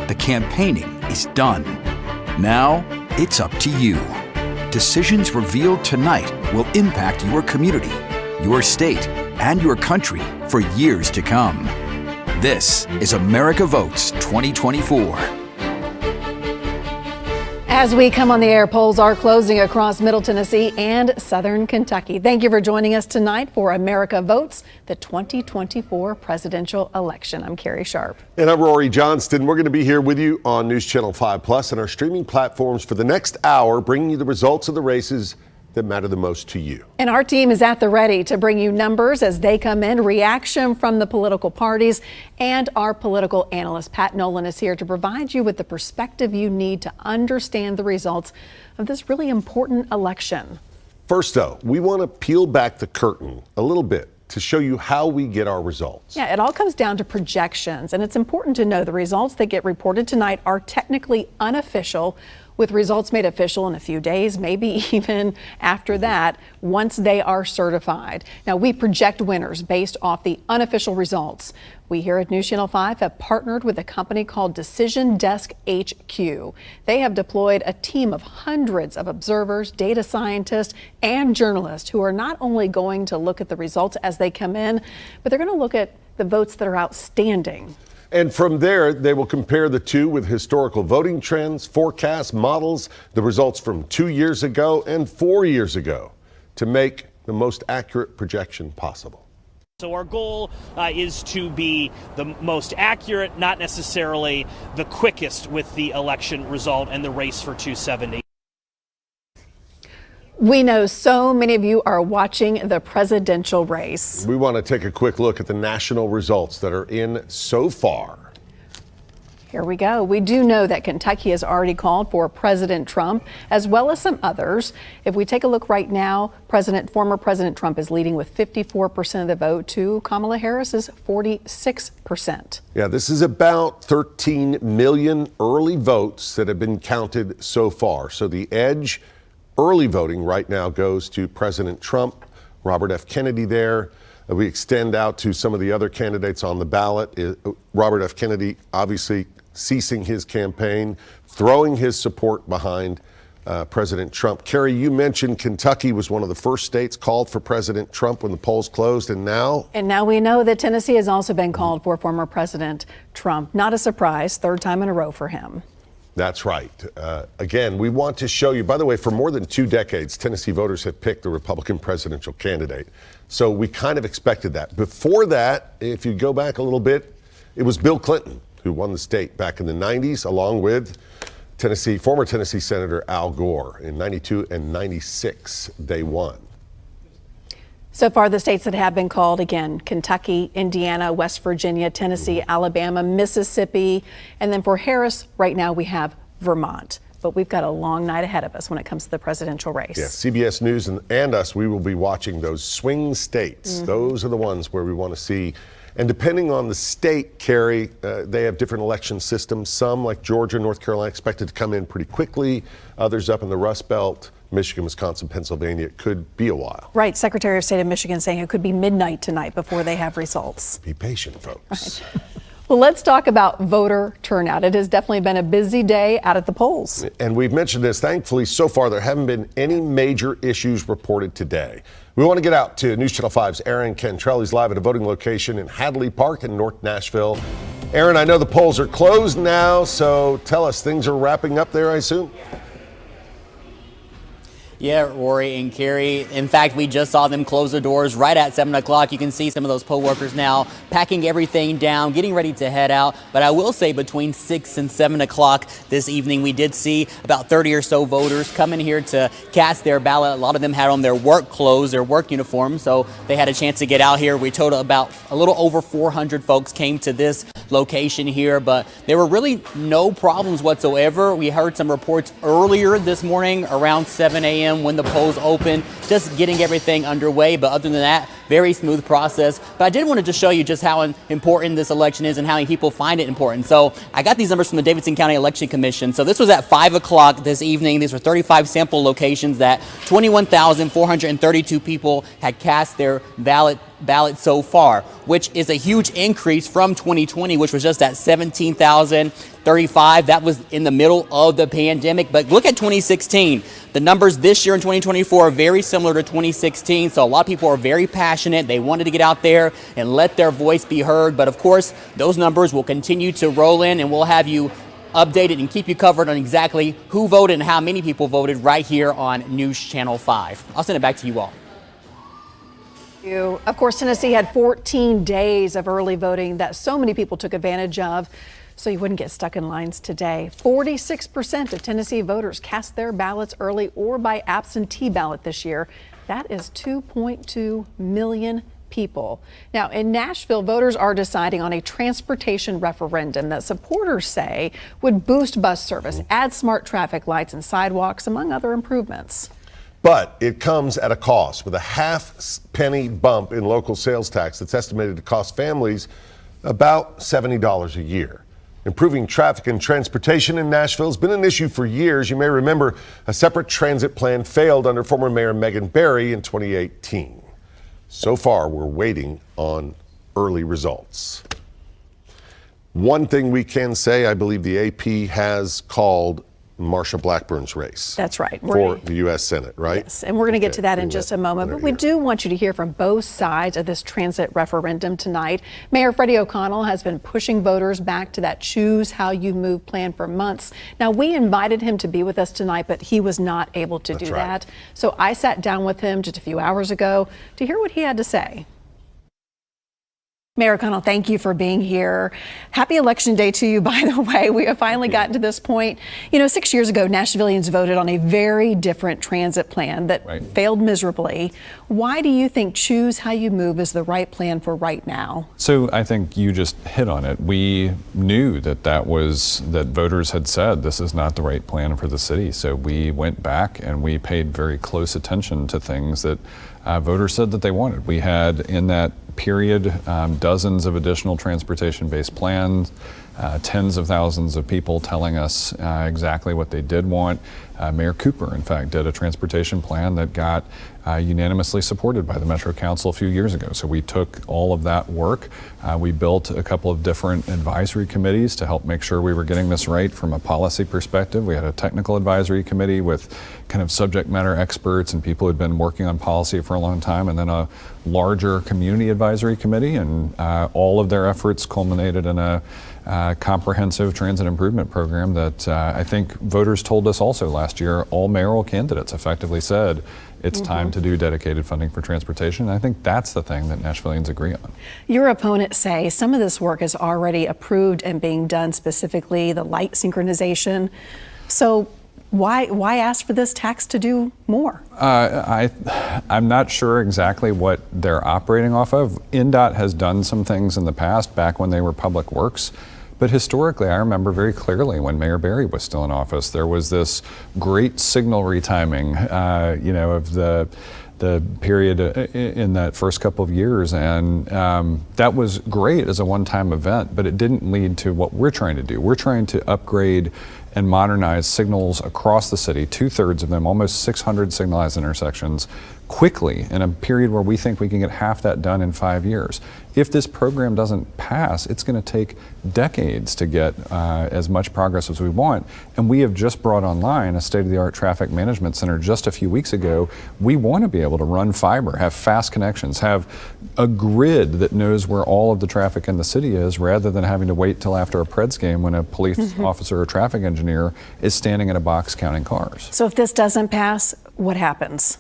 The campaigning is done. Now, it's up to you. Decisions revealed tonight will impact your community, your state, and your country for years to come. This is America Votes 2024. As we come on the air, polls are closing across Middle Tennessee and Southern Kentucky. Thank you for joining us tonight for America Votes, the 2024 presidential election. I'm Carrie Sharp. And I'm Rory Johnston. We're going to be here with you on News Channel 5 Plus and our streaming platforms for the next hour, bringing you the results of the races that matter the most to you. And our team is at the ready to bring you numbers as they come in, reaction from the political parties, and our political analyst, Pat Nolan, is here to provide you with the perspective you need to understand the results of this really important election. First, though, we want to peel back the curtain a little bit to show you how we get our results. Yeah, it all comes down to projections, and it's important to know the results that get reported tonight are technically unofficial, with results made official in a few days, maybe even after that, once they are certified. Now, we project winners based off the unofficial results. We here at News Channel 5 have partnered with a company called Decision Desk HQ. They have deployed a team of hundreds of observers, data scientists, and journalists who are not only going to look at the results as they come in, but they're going to look at the votes that are outstanding. And from there, they will compare the two with historical voting trends, forecasts, models, the results from 2 years ago and 4 years ago to make the most accurate projection possible. So our goal is to be the most accurate, not necessarily the quickest with the election result and the race for 270. We know so many of you are watching the presidential race. We want to take a quick look at the national results that are in so far. Here we go. We do know that Kentucky has already called for President Trump, as well as some others. If we take a look right now, former President Trump is leading with 54% of the vote to Kamala Harris's 46%. Yeah, this is about 13 million early votes that have been counted so far. So the edge, early voting right now, goes to President Trump, Robert F. Kennedy there. We extend out to some of the other candidates on the ballot. Robert F. Kennedy obviously ceasing his campaign, throwing his support behind President Trump. Carrie, you mentioned Kentucky was one of the first states called for President Trump when the polls closed, and now? And now we know that Tennessee has also been called for former President Trump. Not a surprise, third time in a row for him. That's right. Again, we want to show you, by the way, for more than 2 decades, Tennessee voters have picked the Republican presidential candidate. So we kind of expected that. Before that, if you go back a little bit, it was Bill Clinton who won the state back in the 90s, along with former Tennessee Senator Al Gore. In 92 and 96, they won. So far, the states that have been called, again, Kentucky, Indiana, West Virginia, Tennessee, Alabama, Mississippi. And then for Harris, right now we have Vermont. But we've got a long night ahead of us when it comes to the presidential race. Yeah, CBS News and us, we will be watching those swing states. Those are the ones where we want to see. And depending on the state, Carrie, they have different election systems. Some, like Georgia, North Carolina, expected to come in pretty quickly. Others up in the Rust Belt, Michigan, Wisconsin, Pennsylvania, it could be a while. Right. Secretary of State of Michigan saying it could be midnight tonight before they have results. Be patient, folks. Right. Well, let's talk about voter turnout. It has definitely been a busy day out at the polls. And we've mentioned this. Thankfully, so far, there haven't been any major issues reported today. We want to get out to News Channel 5's Aaron Cantrell. He's live at a voting location in Hadley Park in North Nashville. Aaron, I know the polls are closed now, so tell us, things are wrapping up there, I assume? Yeah, Rory and Carrie. In fact, we just saw them close the doors right at 7 o'clock. You can see some of those poll workers now packing everything down, getting ready to head out. But I will say between 6 and 7 o'clock this evening, we did see about 30 or so voters come in here to cast their ballot. A lot of them had on their work clothes, their work uniform, so they had a chance to get out here. We told about a little over 400 folks came to this location here, but there were really no problems whatsoever. We heard some reports earlier this morning around 7 a.m. when the polls open, just getting everything underway. But other than that, very smooth process. But I did want to just show you just how important this election is and how many people find it important. So I got these numbers from the Davidson County Election Commission. So this was at 5 o'clock this evening. These were 35 sample locations that 21,432 people had cast their ballots so far, which is a huge increase from 2020, which was just at 17,035. That was in the middle of the pandemic. But look at 2016. The numbers this year in 2024 are very similar to 2016. So a lot of people are very passionate. They wanted to get out there and let their voice be heard. But of course, those numbers will continue to roll in, and we'll have you updated and keep you covered on exactly who voted and how many people voted right here on News Channel 5. I'll send it back to you all. Of course, Tennessee had 14 days of early voting that so many people took advantage of, so you wouldn't get stuck in lines today. 46% of Tennessee voters cast their ballots early or by absentee ballot this year. That is 2.2 million people. Now, in Nashville, voters are deciding on a transportation referendum that supporters say would boost bus service, add smart traffic lights and sidewalks, among other improvements. But it comes at a cost, with a half-penny bump in local sales tax that's estimated to cost families about $70 a year. Improving traffic and transportation in Nashville has been an issue for years. You may remember a separate transit plan failed under former Mayor Megan Barry in 2018. So far, we're waiting on early results. One thing we can say, I believe the AP has called Marsha Blackburn's race. That's right. For the U.S. Senate, right? Yes, and we're going to get to that in just a moment. But we do want you to hear from both sides of this transit referendum tonight. Mayor Freddie O'Connell has been pushing voters back to that choose how you move plan for months. Now, we invited him to be with us tonight, but he was not able to do that. So I sat down with him just a few hours ago to hear what he had to say. Mayor O'Connell, thank you for being here. Happy Election Day to you, by the way. We have finally gotten to this point. You know, 6 years ago, Nashvillians voted on a very different transit plan that failed miserably. Why do you think choose how you move is the right plan for right now? So I think you just hit on it. We knew that that voters had said this is not the right plan for the city. So we went back and we paid very close attention to things that voters said that they wanted. We had in that period dozens of additional transportation-based plans, tens of thousands of people telling us exactly what they did want. Mayor Cooper, in fact, did a transportation plan that got unanimously supported by the Metro Council a few years ago. So we took all of that work. We built a couple of different advisory committees to help make sure we were getting this right from a policy perspective. We had a technical advisory committee with kind of subject matter experts and people who'd been working on policy for a long time, and then a larger community advisory committee, and all of their efforts culminated in a comprehensive transit improvement program that I think voters told us also last year. All mayoral candidates effectively said it's time to do dedicated funding for transportation. And I think that's the thing that Nashvillians agree on. Your opponents say some of this work is already approved and being done, specifically the light synchronization. So why ask for this tax to do more? I'm not sure exactly what they're operating off of. NDOT has done some things in the past, back when they were Public Works. But historically, I remember very clearly when Mayor Barry was still in office, there was this great signal retiming, of the period in that first couple of years. And that was great as a one-time event, but it didn't lead to what we're trying to do. We're trying to upgrade and modernize signals across the city, 2/3 of them, almost 600 signalized intersections, quickly in a period where we think we can get half that done in 5 years. If this program doesn't pass, it's going to take decades to get as much progress as we want. And we have just brought online a state-of-the-art traffic management center just a few weeks ago. We want to be able to run fiber, have fast connections, have a grid that knows where all of the traffic in the city is, rather than having to wait till after a Preds game when a police officer or traffic engineer is standing in a box counting cars. So if this doesn't pass, what happens?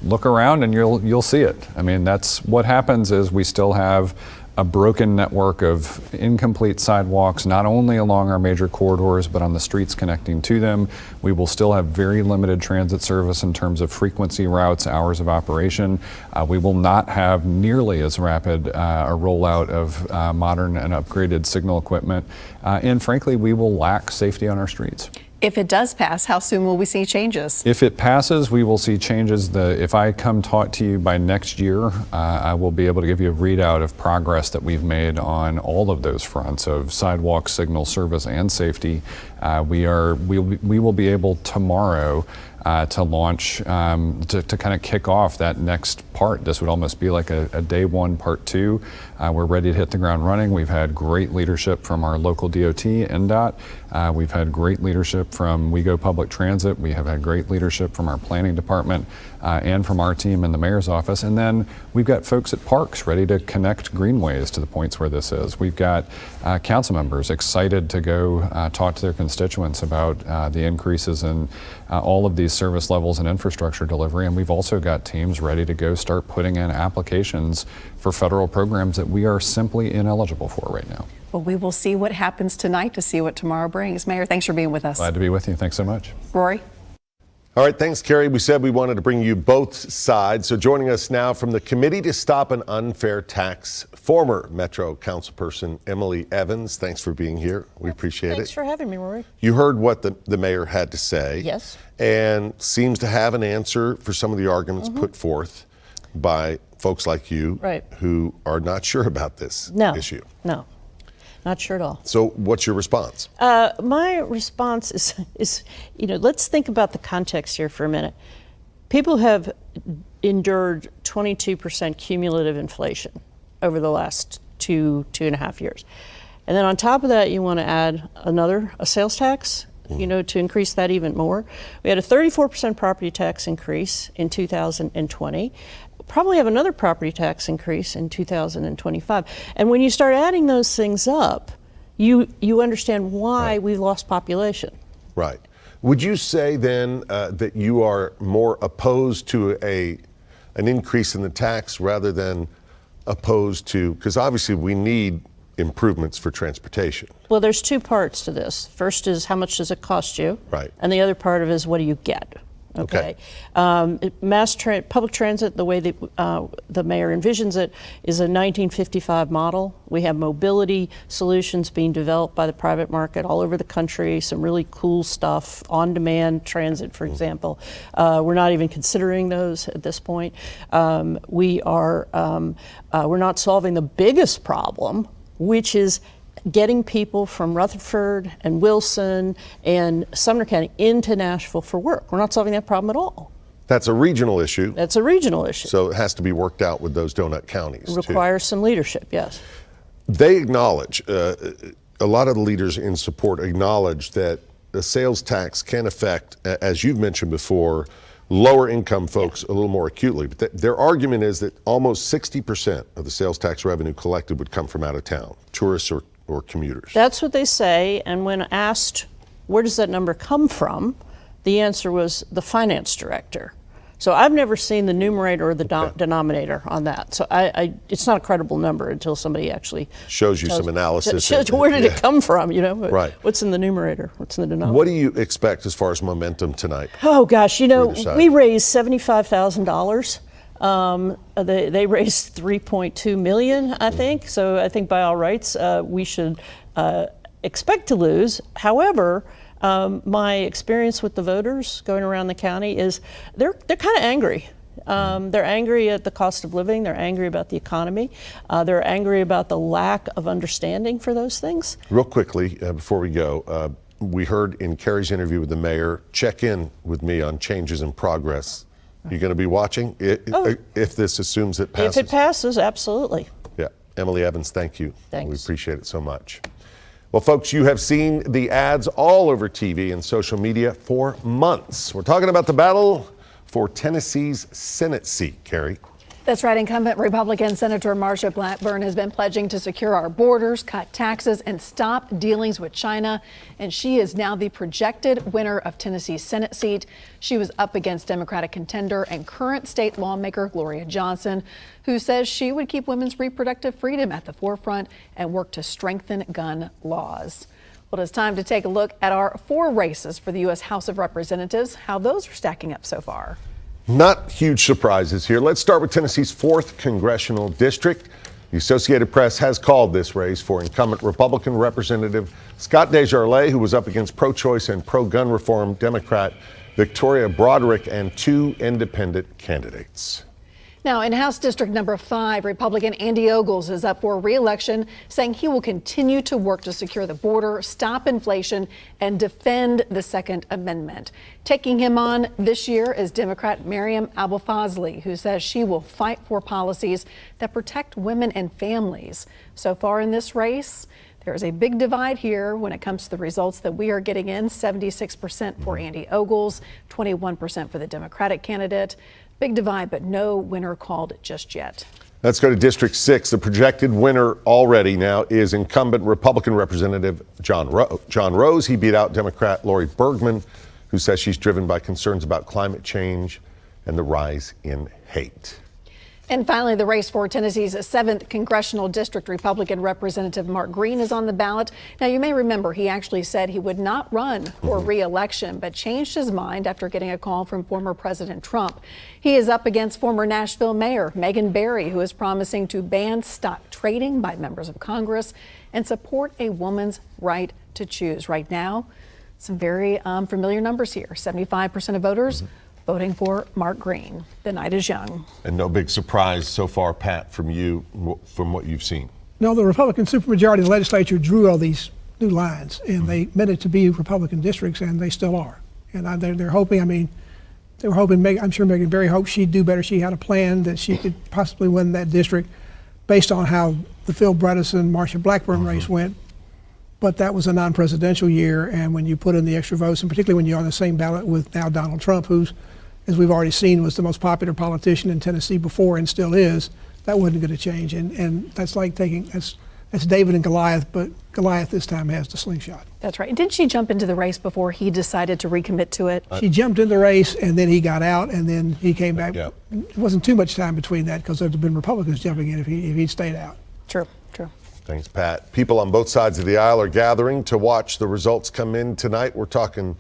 Look around and you'll see it. I mean, that's what happens. Is we still have a broken network of incomplete sidewalks, not only along our major corridors, but on the streets connecting to them. We will still have very limited transit service in terms of frequency, routes, hours of operation. We will not have nearly as rapid a rollout of modern and upgraded signal equipment. And frankly, we will lack safety on our streets. If it does pass, how soon will we see changes? If it passes, we will see changes. If I come talk to you by next year, I will be able to give you a readout of progress that we've made on all of those fronts of sidewalk, signal service, and safety. We will be able tomorrow to launch, to kind of kick off that next part. This would almost be like a day one, part two. We're ready to hit the ground running. We've had great leadership from our local DOT, NDOT. We've had great leadership from We Go Public Transit. We have had great leadership from our planning department and from our team in the mayor's office. And then we've got folks at Parks ready to connect greenways to the points where this is. We've got council members excited to go talk to their constituents about the increases in all of these service levels and infrastructure delivery. And we've also got teams ready to go start putting in applications for federal programs that we are simply ineligible for right now. Well, we will see what happens tonight to see what tomorrow brings. Mayor, thanks for being with us. Glad to be with you. Thanks so much. Rory? All right, thanks, Carrie. We said we wanted to bring you both sides. So joining us now from the Committee to Stop an Unfair Tax, former Metro Councilperson Emily Evans. Thanks for being here. We appreciate it. Thanks for having me, Rory. You heard what the mayor had to say. Yes. And seems to have an answer for some of the arguments put forth by folks like you, Right, who are not sure about this issue. No, not sure at all. So what's your response? My response is, let's think about the context here for a minute. People have endured 22% cumulative inflation over the last two and a half years. And then on top of that, you want to add a sales tax, to increase that even more. We had a 34% property tax increase in 2020. Probably have another property tax increase in 2025. And when you start adding those things up, you understand why we've lost population. Right. Would you say then that you are more opposed to an increase in the tax rather than opposed to, because obviously we need improvements for transportation? Well, there's two parts to this. First is how much does it cost you? Right. And the other part of it is what do you get? Okay. Public transit, the way that the mayor envisions it, is a 1955 model. We have mobility solutions being developed by the private market all over the country, some really cool stuff, on-demand transit, for example. We're not even considering those at this point. We're not solving the biggest problem, which is getting people from Rutherford and Wilson and Sumner County into Nashville for work. We're not solving that problem at all. That's a regional issue. That's a regional issue. So it has to be worked out with those donut counties. It requires some leadership, yes. They acknowledge, a lot of the leaders in support acknowledge that the sales tax can affect, as you've mentioned before, lower income folks a little more acutely. But their argument is that almost 60% of the sales tax revenue collected would come from out of town, tourists or commuters. That's what they say, and when asked where does that number come from, the answer was the finance director. So I've never seen the numerator or the denominator on that. So it's not a credible number until somebody actually shows you some analysis. Shows where did it come from, Right. What's in the numerator, what's in the denominator. What do you expect as far as momentum tonight? Oh gosh, we raised $75,000. They raised 3.2 million, I think. So I think by all rights, we should expect to lose. However, my experience with the voters going around the county is they're kind of angry. They're angry at the cost of living. They're angry about the economy. They're angry about the lack of understanding for those things. Real quickly, before we go, we heard in Carrie's interview with the mayor, check in with me on changes in progress. You're going to be watching if this assumes it passes? If it passes, absolutely. Yeah. Emily Evans, thank you. Thanks. We appreciate it so much. Well, folks, you have seen the ads all over TV and social media for months. We're talking about the battle for Tennessee's Senate seat, Carrie. That's right. Incumbent Republican Senator Marsha Blackburn has been pledging to secure our borders, cut taxes, and stop dealings with China. And she is now the projected winner of Tennessee's Senate seat. She was up against Democratic contender and current state lawmaker Gloria Johnson, who says she would keep women's reproductive freedom at the forefront and work to strengthen gun laws. Well, it's time to take a look at our 4 races for the U.S. House of Representatives, how those are stacking up so far. Not huge surprises here. Let's start with Tennessee's 4th congressional district. The Associated Press has called this race for incumbent Republican Representative Scott Desjardins, who was up against pro-choice and pro-gun reform Democrat Victoria Broderick and 2 independent candidates. Now, in House District number 5, Republican Andy Ogles is up for re-election, saying he will continue to work to secure the border, stop inflation, and defend the Second Amendment. Taking him on this year is Democrat Miriam Abel-Fazli, who says she will fight for policies that protect women and families. So far in this race, there is a big divide here when it comes to the results that we are getting in. 76% for Andy Ogles, 21% for the Democratic candidate. Big divide, but no winner called just yet. Let's go to District 6. The projected winner already now is incumbent Republican Representative John Rose. He beat out Democrat Lori Bergman, who says she's driven by concerns about climate change and the rise in hate. And finally, the race for Tennessee's 7th Congressional District, Republican Representative Mark Green is on the ballot. Now, you may remember he actually said he would not run for re-election, but changed his mind after getting a call from former President Trump. He is up against former Nashville Mayor Megan Barry, who is promising to ban stock trading by members of Congress and support a woman's right to choose. Right now, some very familiar numbers here. 75% of voters voting for Mark Green. The night is young. And no big surprise so far, Pat, from you, from what you've seen. No, the Republican supermajority in the legislature drew all these new lines, and they meant it to be Republican districts, and they still are. And they're hoping, they were hoping, I'm sure Megan Barry hoped she'd do better. She had a plan that she could possibly win that district based on how the Phil Bredesen-Marsha Blackburn race went. But that was a non-presidential year, and when you put in the extra votes, and particularly when you're on the same ballot with now Donald Trump, who's, as we've already seen, was the most popular politician in Tennessee before and still is, that wasn't going to change. And that's like that's David and Goliath, but Goliath this time has the slingshot. That's right. Didn't she jump into the race before he decided to recommit to it? She jumped in the race, and then he got out, and then he came back. Yep. It wasn't too much time between that because there would have been Republicans jumping in if he'd stayed out. True. Thanks, Pat. People on both sides of the aisle are gathering to watch the results come in tonight. We're talking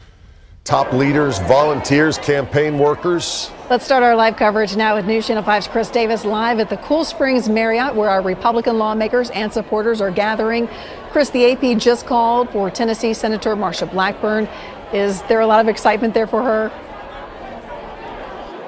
top leaders, volunteers, campaign workers. Let's start our live coverage now with News Channel 5's Chris Davis live at the Cool Springs Marriott, where our Republican lawmakers and supporters are gathering. Chris, the AP just called for Tennessee Senator Marsha Blackburn. Is there a lot of excitement there for her?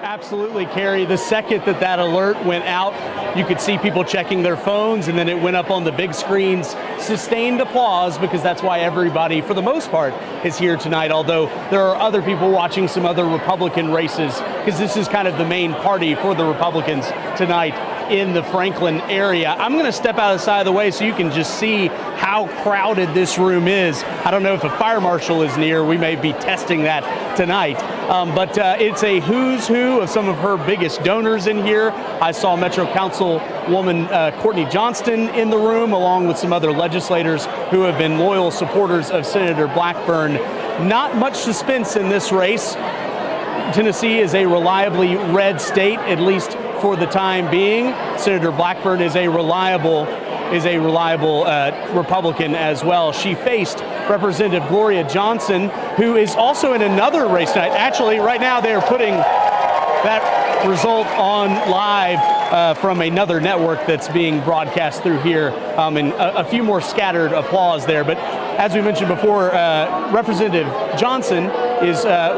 Absolutely, Carrie. The second that alert went out, you could see people checking their phones, and then it went up on the big screens. Sustained applause, because that's why everybody, for the most part, is here tonight, although there are other people watching some other Republican races, because this is kind of the main party for the Republicans tonight in the Franklin area. I'm going to step out of the side of the way so you can just see how crowded this room is. I don't know if a fire marshal is near. We may be testing that tonight. But it's a who's who of some of her biggest donors in here. I saw Metro Councilwoman Courtney Johnston in the room, along with some other legislators who have been loyal supporters of Senator Blackburn. Not much suspense in this race. Tennessee is a reliably red state, at least for the time being. Senator Blackburn is a reliable Republican as well. She faced Representative Gloria Johnson, who is also in another race tonight. Actually, right now they are putting that result on live from another network that's being broadcast through here, and a few more scattered applause there. But as we mentioned before, Representative Johnson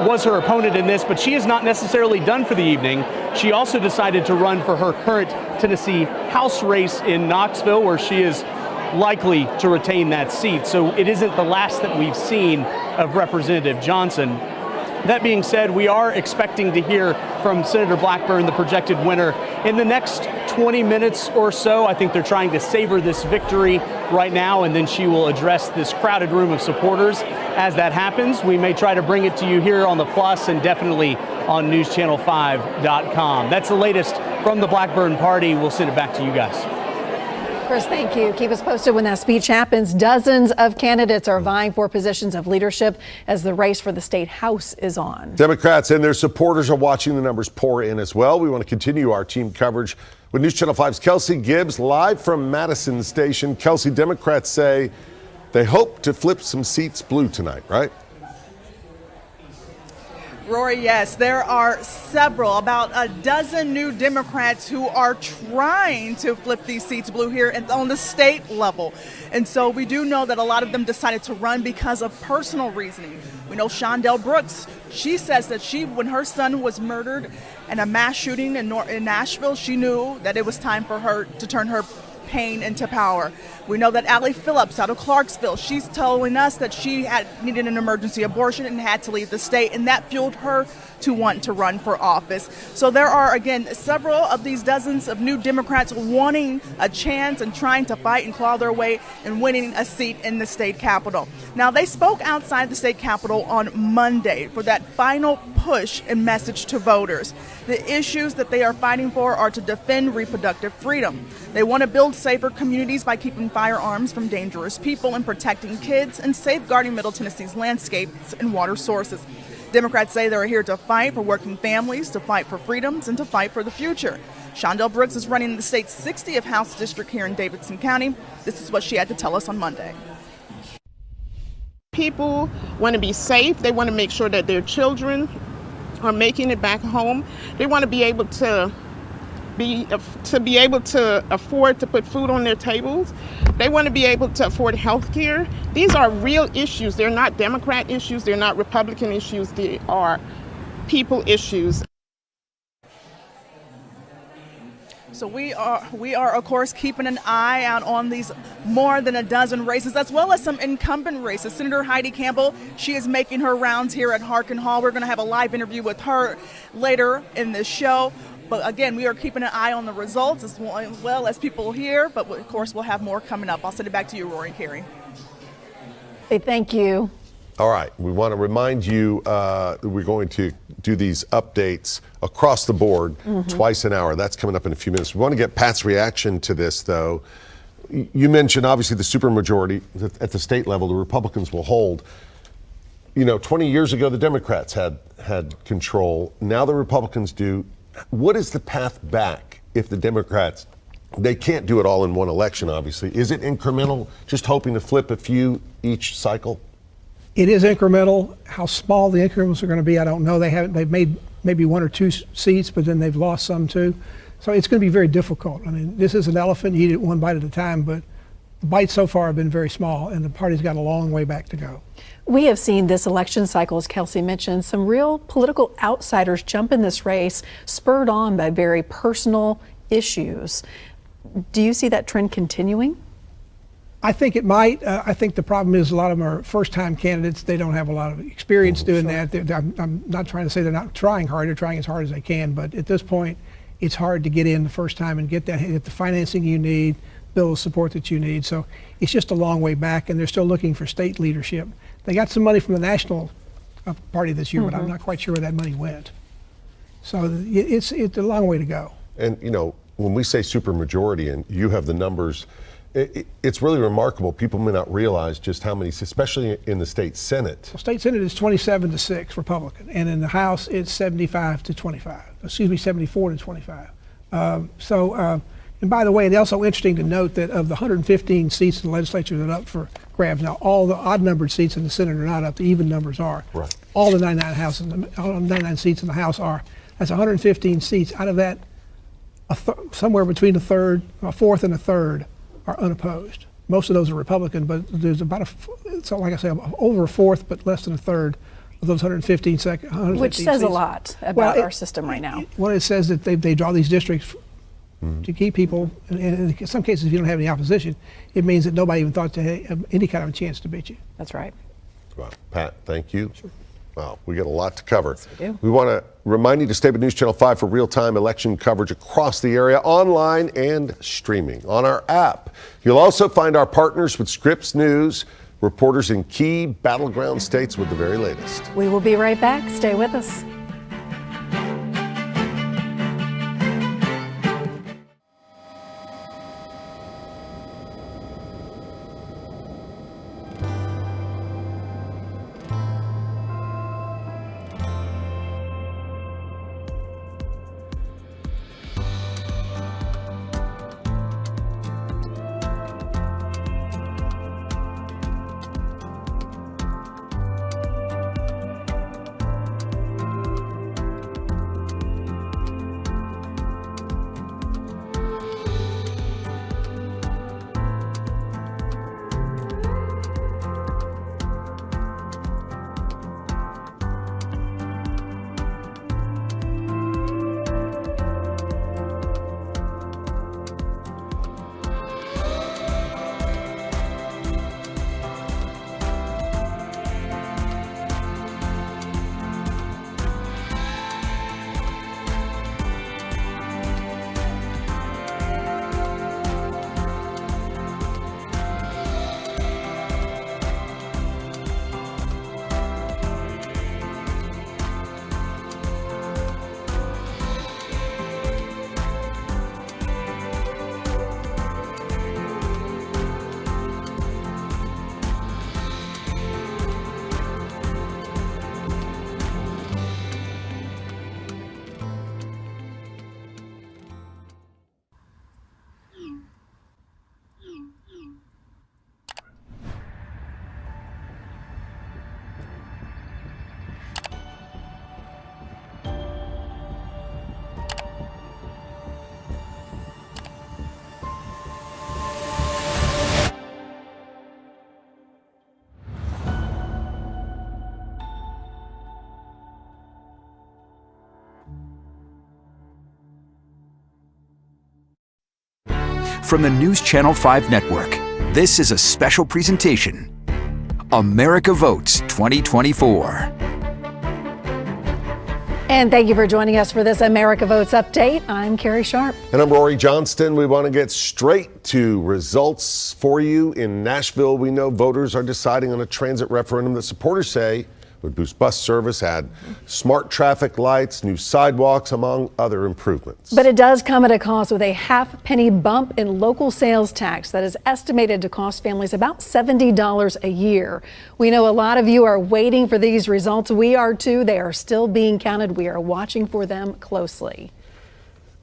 was her opponent in this, but she is not necessarily done for the evening. She also decided to run for her current Tennessee House race in Knoxville, where she is likely to retain that seat. So it isn't the last that we've seen of Representative Johnson. That being said, we are expecting to hear from Senator Blackburn, the projected winner, in the next 20 minutes or so. I think they're trying to savor this victory right now, and then she will address this crowded room of supporters. As that happens, we may try to bring it to you here on the Plus and definitely on newschannel5.com. That's the latest from the Blackburn party. We'll send it back to you guys. Chris, thank you. Keep us posted when that speech happens. Dozens of candidates are vying for positions of leadership as the race for the state house is on. Democrats and their supporters are watching the numbers pour in as well. We want to continue our team coverage with News Channel 5's Kelsey Gibbs live from Madison Station. Kelsey, Democrats say they hope to flip some seats blue tonight, right? Rory, yes, there are several, about a dozen new Democrats who are trying to flip these seats blue here on the state level. And so we do know that a lot of them decided to run because of personal reasoning. We know Shondell Brooks, she says that when her son was murdered in a mass shooting in Nashville, she knew that it was time for her to turn her pain into power. We know that Allie Phillips out of Clarksville, she's telling us that she needed an emergency abortion and had to leave the state, and that fueled her to want to run for office. So there are, again, several of these dozens of new Democrats wanting a chance and trying to fight and claw their way and winning a seat in the state capitol. Now, they spoke outside the state capitol on Monday for that final push and message to voters. The issues that they are fighting for are to defend reproductive freedom. They want to build safer communities by keeping firearms from dangerous people and protecting kids and safeguarding Middle Tennessee's landscapes and water sources. Democrats say they're here to fight for working families, to fight for freedoms, and to fight for the future. Shondell Brooks is running the state's 60th House district here in Davidson County. This is what she had to tell us on Monday. People want to be safe. They want to make sure that their children are making it back home. They want to be able to afford to put food on their tables. They want to be able to afford health care. These are real issues. They're not Democrat issues. They're not Republican issues. They are people issues. So we are, of course, keeping an eye out on these more than a dozen races, as well as some incumbent races. Senator Heidi Campbell, she is making her rounds here at Harkin Hall. We're going to have a live interview with her later in this show. But again, we are keeping an eye on the results as well as people here. But of course, we'll have more coming up. I'll send it back to you, Rory and Carrie. Hey, thank you. All right, we want to remind you that we're going to do these updates across the board twice an hour. That's coming up in a few minutes. We want to get Pat's reaction to this, though. You mentioned, obviously, the supermajority at the state level, the Republicans will hold. You know, 20 years ago, the Democrats had control. Now the Republicans do. What is the path back if the Democrats, they can't do it all in one election, obviously. Is it incremental, just hoping to flip a few each cycle? It is incremental. How small the increments are going to be, I don't know. They've made maybe one or two seats, but then they've lost some too. So it's going to be very difficult. I mean, this is an elephant. You eat it one bite at a time, but the bites so far have been very small, and the party's got a long way back to go. We have seen this election cycle, as Kelsey mentioned, some real political outsiders jump in this race, spurred on by very personal issues. Do you see that trend continuing? I think it might. I think the problem is a lot of them are first-time candidates. They don't have a lot of experience doing that. I'm not trying to say they're not trying hard. They're trying as hard as they can. But at this point, it's hard to get in the first time and get the financing you need, build the support that you need. So it's just a long way back, and they're still looking for state leadership. They got some money from the national party this year, but I'm not quite sure where that money went. So it's a long way to go. And, you know, when we say supermajority, and you have the numbers, it's really remarkable. People may not realize just how many, especially in the state Senate. Well, state Senate is 27-6 Republican, and in the House it's 75-25. Excuse me, 74-25. And by the way, it's also interesting to note that of the 115 seats in the legislature that are up for grabs now, all the odd-numbered seats in the Senate are not up. The even numbers are. Right. All the 99 seats in the House are. That's 115 seats. Out of that, somewhere between a fourth and a third are unopposed. Most of those are Republican, but there's about so like I say, over a fourth, but less than a third of those 115 Which says seats. A lot about our system right now. Well, it says that they draw these districts to keep people, and in some cases, if you don't have any opposition, it means that nobody even thought to have any kind of a chance to beat you. That's right. Well, Pat, thank you. Sure. Wow, we got a lot to cover. Yes, we do. We want to remind you to stay with News Channel 5 for real-time election coverage across the area, online and streaming on our app. You'll also find our partners with Scripps News, reporters in key battleground states with the very latest. We will be right back. Stay with us. From the News Channel 5 Network, this is a special presentation. America Votes 2024. And thank you for joining us for this America Votes update. I'm Carrie Sharp. And I'm Rory Johnston. We want to get straight to results for you. In Nashville, we know voters are deciding on a transit referendum that supporters say would boost bus service, add smart traffic lights, new sidewalks, among other improvements. But it does come at a cost, with a half-penny bump in local sales tax that is estimated to cost families about $70 a year. We know a lot of you are waiting for these results. We are too. They are still being counted. We are watching for them closely.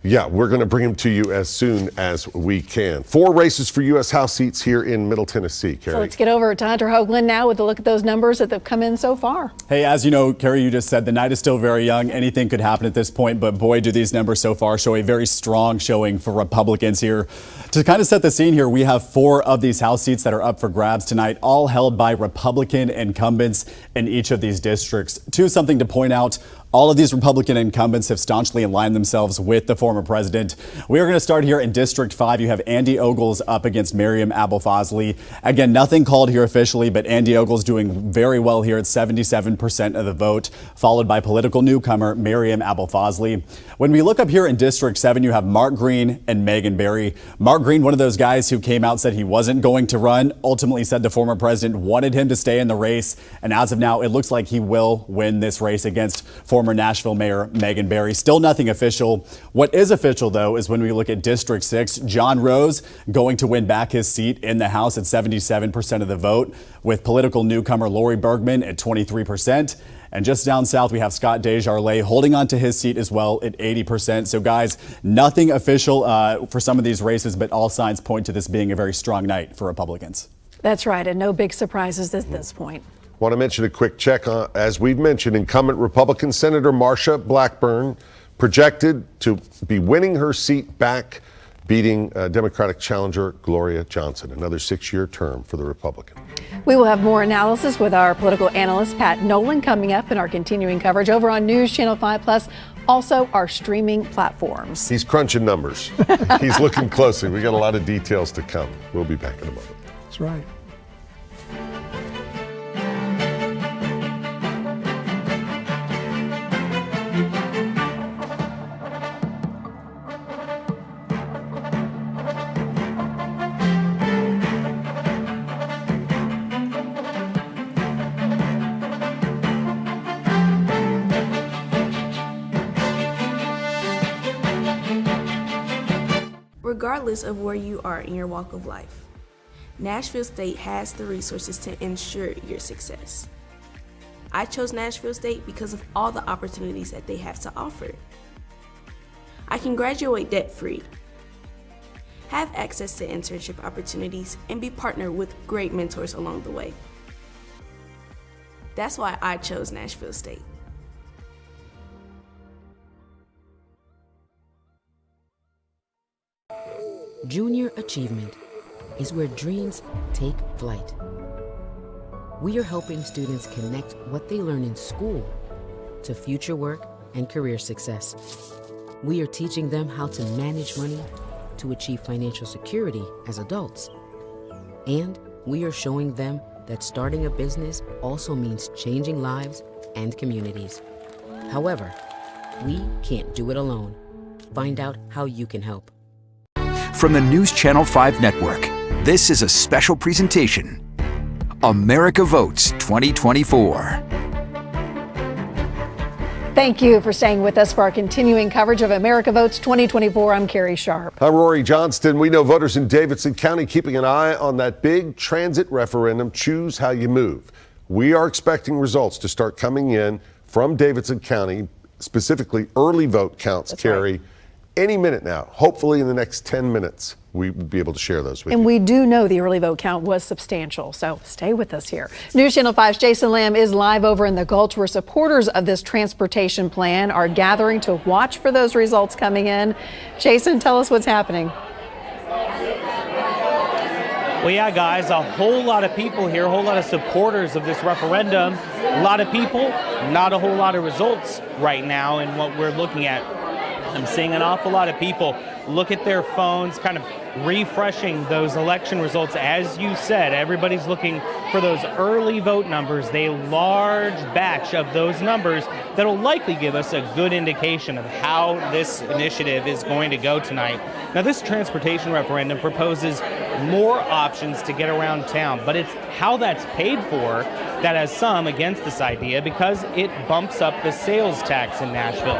Yeah, we're going to bring them to you as soon as we can. 4 races for U.S. House seats here in Middle Tennessee, Carrie. So let's get over to Hunter Hoagland now with a look at those numbers that have come in so far. Hey, as you know, Carrie, you just said the night is still very young. Anything could happen at this point, but boy, do these numbers so far show a very strong showing for Republicans here. To kind of set the scene here, we have 4 of these House seats that are up for grabs tonight, all held by Republican incumbents in each of these districts. Something to point out. All of these Republican incumbents have staunchly aligned themselves with the former president. We are going to start here in District 5. You have Andy Ogles up against Maryam Abou-Fazli. Again, nothing called here officially, but Andy Ogles doing very well here at 77% of the vote, followed by political newcomer Maryam Abou-Fazli. When we look up here in District 7, you have Mark Green and Megan Barry. Mark Green, one of those guys who came out, said he wasn't going to run, ultimately said the former president wanted him to stay in the race. And as of now, it looks like he will win this race against former Nashville Mayor Megan Barry. Still nothing official. What is official, though, is when we look at District 6, John Rose going to win back his seat in the House at 77% of the vote, with political newcomer Lori Bergman at 23%. And just down south, we have Scott Desjardins holding on to his seat as well at 80%. So, guys, nothing official for some of these races, but all signs point to this being a very strong night for Republicans. That's right, and no big surprises at this point. Want to mention a quick check. As we've mentioned, incumbent Republican Senator Marsha Blackburn projected to be winning her seat back, beating Democratic challenger Gloria Johnson. Another 6-year term for the Republican. We will have more analysis with our political analyst Pat Nolan coming up in our continuing coverage over on News Channel 5+, also our streaming platforms. He's crunching numbers. He's looking closely. We got a lot of details to come. We'll be back in a moment. That's right. Regardless of where you are in your walk of life, Nashville State has the resources to ensure your success. I chose Nashville State because of all the opportunities that they have to offer. I can graduate debt-free, have access to internship opportunities, and be partnered with great mentors along the way. That's why I chose Nashville State. Junior achievement is where dreams take flight. We are helping students connect what they learn in school to future work and career success. We are teaching them how to manage money to achieve financial security as adults. And we are showing them that starting a business also means changing lives and communities. However, we can't do it alone. Find out how you can help. From the News Channel 5 Network, this is a special presentation. America Votes 2024. Thank you for staying with us for our continuing coverage of America Votes 2024. I'm Carrie Sharp. I'm Rory Johnston. We know voters in Davidson County keeping an eye on that big transit referendum, Choose How You Move. We are expecting results to start coming in from Davidson County, specifically early vote counts, Carrie. Right. Any minute now, hopefully in the next 10 minutes, we will be able to share those with you. And we do know the early vote count was substantial, so stay with us here. News Channel 5's Jason Lamb is live over in the Gulch, where supporters of this transportation plan are gathering to watch for those results coming in. Jason, tell us what's happening. Well, yeah, guys, a whole lot of people here, a whole lot of supporters of this referendum. A lot of people, not a whole lot of results right now in what we're looking at. I'm seeing an awful lot of people look at their phones, kind of refreshing those election results. As you said, everybody's looking for those early vote numbers, a large batch of those numbers that'll likely give us a good indication of how this initiative is going to go tonight. Now, this transportation referendum proposes more options to get around town, but it's how that's paid for that has some against this idea because it bumps up the sales tax in Nashville.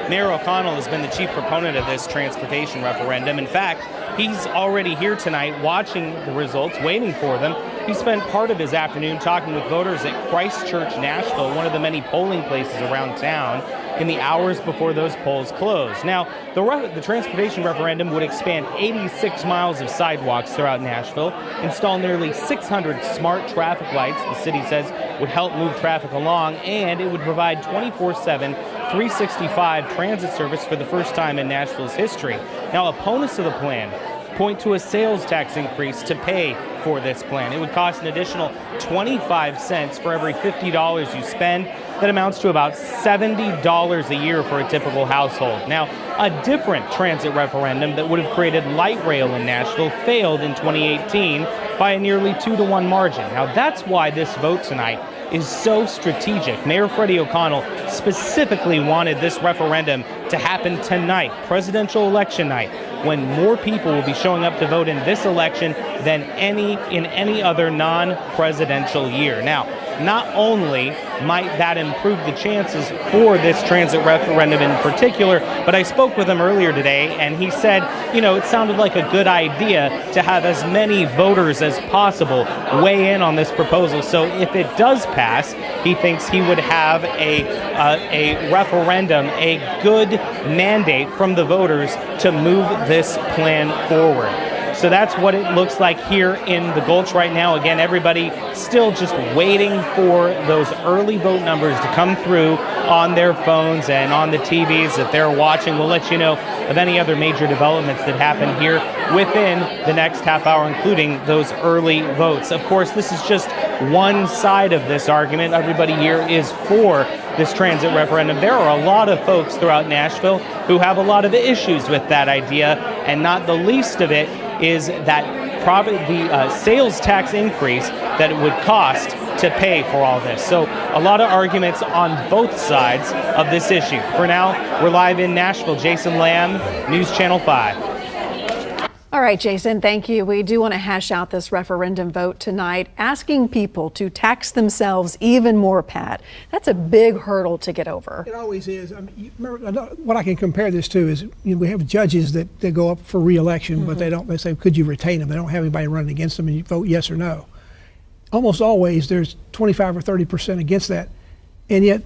Mayor O'Connell has been the chief proponent of this transportation referendum. In fact, he's already here tonight watching the results, waiting for them. He spent part of his afternoon talking with voters at Christ Church, Nashville, one of the many polling places around town, in the hours before those polls close. Now, the transportation referendum would expand 86 miles of sidewalks throughout Nashville, install nearly 600 smart traffic lights, the city says would help move traffic along, and it would provide 24/7, 365 transit service for the first time in Nashville's history. Now, opponents of the plan point to a sales tax increase to pay for this plan. It would cost an additional 25 cents for every $50 you spend. That amounts to about $70 a year for a typical household. Now, a different transit referendum that would have created light rail in Nashville failed in 2018 by a nearly 2-to-1 margin. Now, that's why this vote tonight is so strategic. Mayor Freddie O'Connell specifically wanted this referendum to happen tonight, presidential election night, when more people will be showing up to vote in this election than in any other non-presidential year. Now, not only might that improve the chances for this transit referendum in particular, but I spoke with him earlier today, and he said, it sounded like a good idea to have as many voters as possible weigh in on this proposal. So if it does pass, he thinks he would have a referendum, a good mandate from the voters to move this plan forward. So that's what it looks like here in the Gulch right now. Again, everybody still just waiting for those early vote numbers to come through on their phones and on the TVs that they're watching. We'll let you know of any other major developments that happen here within the next half hour, including those early votes. Of course, this is just one side of this argument. Everybody here is for this transit referendum. There are a lot of folks throughout Nashville who have a lot of issues with that idea, and not the least of it is that probably the sales tax increase that it would cost to pay for all this. So a lot of arguments on both sides of this issue. For now, we're live in Nashville. Jason Lamb, News Channel 5. All right, Jason, thank you. We do want to hash out this referendum vote tonight, asking people to tax themselves even more, Pat. That's a big hurdle to get over. It always is. Remember, what I can compare this to is we have judges that go up for re-election, but they say, could you retain them? They don't have anybody running against them, and you vote yes or no. Almost always there's 25 or 30% against that, and yet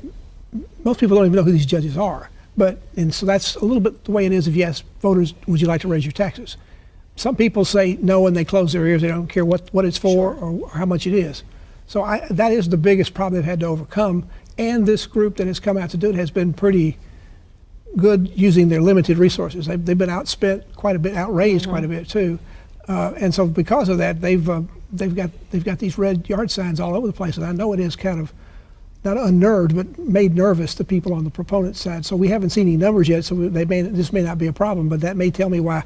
most people don't even know who these judges are. And so that's a little bit the way it is if you ask voters, would you like to raise your taxes? Some people say no and they close their ears. They don't care what it's for or how much it is. So that is the biggest problem they've had to overcome. And this group that has come out to do it has been pretty good using their limited resources. They've been outspent quite a bit, outraised quite a bit too. And so because of that, they've got these red yard signs all over the place. And I know it is kind of not unnerved, but made nervous the people on the proponent side. So we haven't seen any numbers yet. So this may not be a problem, but that may tell me why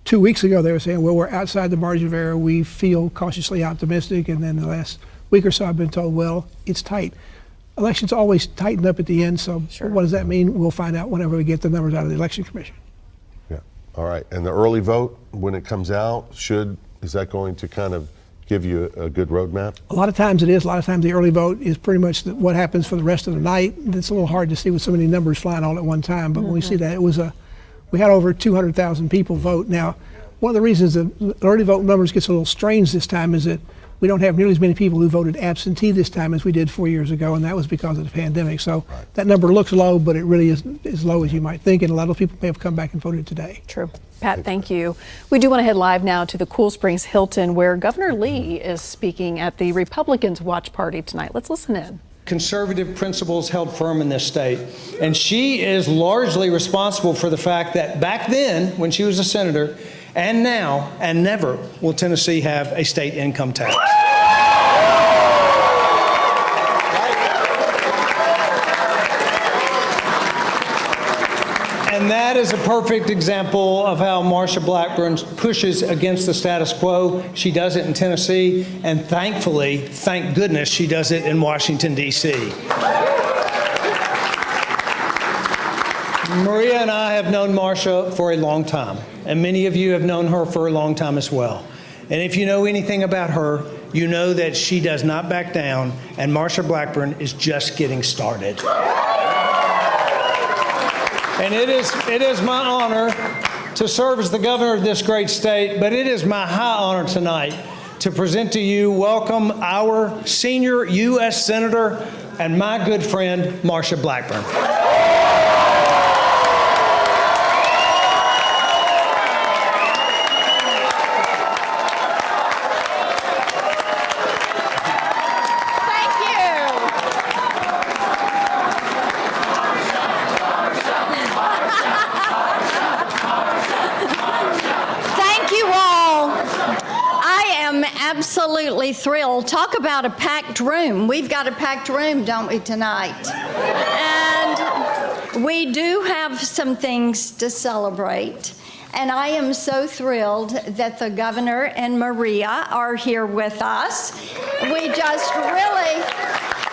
2 weeks ago they were saying, well, we're outside the margin of error. We feel cautiously optimistic. And then the last week or so I've been told, well, it's tight. Elections always tighten up at the end. So what does that mean? We'll find out whenever we get the numbers out of the Election Commission. Yeah. All right. And the early vote, when it comes out, is that going to kind of give you a good roadmap? A lot of times it is. A lot of times the early vote is pretty much what happens for the rest of the night. It's a little hard to see with so many numbers flying all at one time. But when we see that, we had over 200,000 people vote. Now, one of the reasons the early vote numbers gets a little strange this time is that we don't have nearly as many people who voted absentee this time as we did 4 years ago, and that was because of the pandemic. So that number looks low, but it really isn't as low as you might think, and a lot of people may have come back and voted today. True. Pat, thank you. We do want to head live now to the Cool Springs Hilton, where Governor Lee is speaking at the Republicans' watch party tonight. Let's listen in. Conservative principles held firm in this state. And she is largely responsible for the fact that back then, when she was a senator, and now, and never will Tennessee have a state income tax. And And that is a perfect example of how Marsha Blackburn pushes against the status quo. She does it in Tennessee, and thankfully, thank goodness, she does it in Washington, D.C. Maria and I have known Marsha for a long time, and many of you have known her for a long time as well. And if you know anything about her, you know that she does not back down, and Marsha Blackburn is just getting started. And it is my honor to serve as the governor of this great state, but it is my high honor tonight to present to you, welcome our senior U.S. Senator and my good friend, Marsha Blackburn. Absolutely thrilled. Talk about a packed room. We've got a packed room, don't we, tonight? And we do have some things to celebrate. And I am so thrilled that the governor and Maria are here with us. We just really,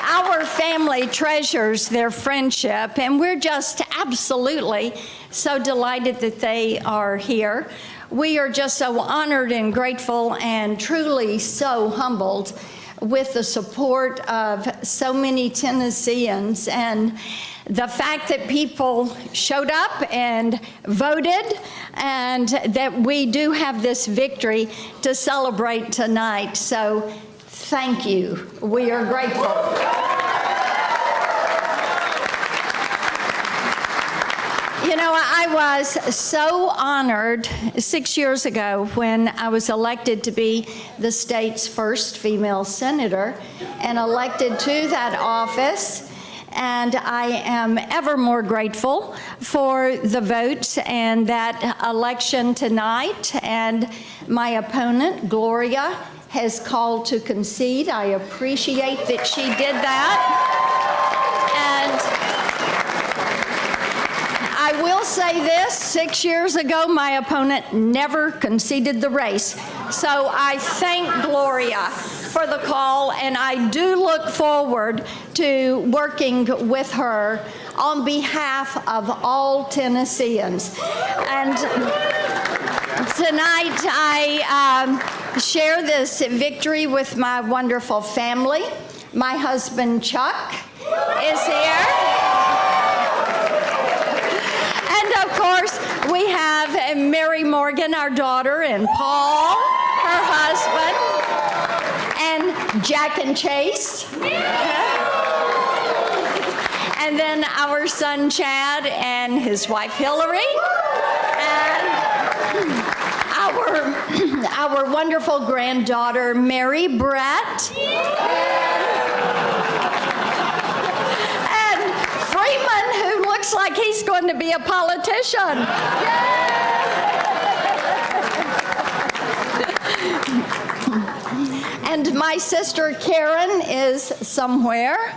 our family treasures their friendship, and we're just absolutely so delighted that they are here. We are just so honored and grateful and truly so humbled with the support of so many Tennesseans, and the fact that people showed up and voted, and that we do have this victory to celebrate tonight. So thank you. We are grateful. You know, I was so honored 6 years ago when I was elected to be the state's first female senator and elected to that office. And I am ever more grateful for the votes and that election tonight. And my opponent, Gloria, has called to concede. I appreciate that she did that. I will say this, 6 years ago, my opponent never conceded the race. So I thank Gloria for the call, and I do look forward to working with her on behalf of all Tennesseans. And tonight, I share this victory with my wonderful family. My husband, Chuck, is here. And of course, we have Mary Morgan, our daughter, and Paul, her husband, and Jack and Chase. And then our son, Chad, and his wife, Hillary. And our wonderful granddaughter, Mary Brett. Looks like he's going to be a politician. And my sister Karen is somewhere.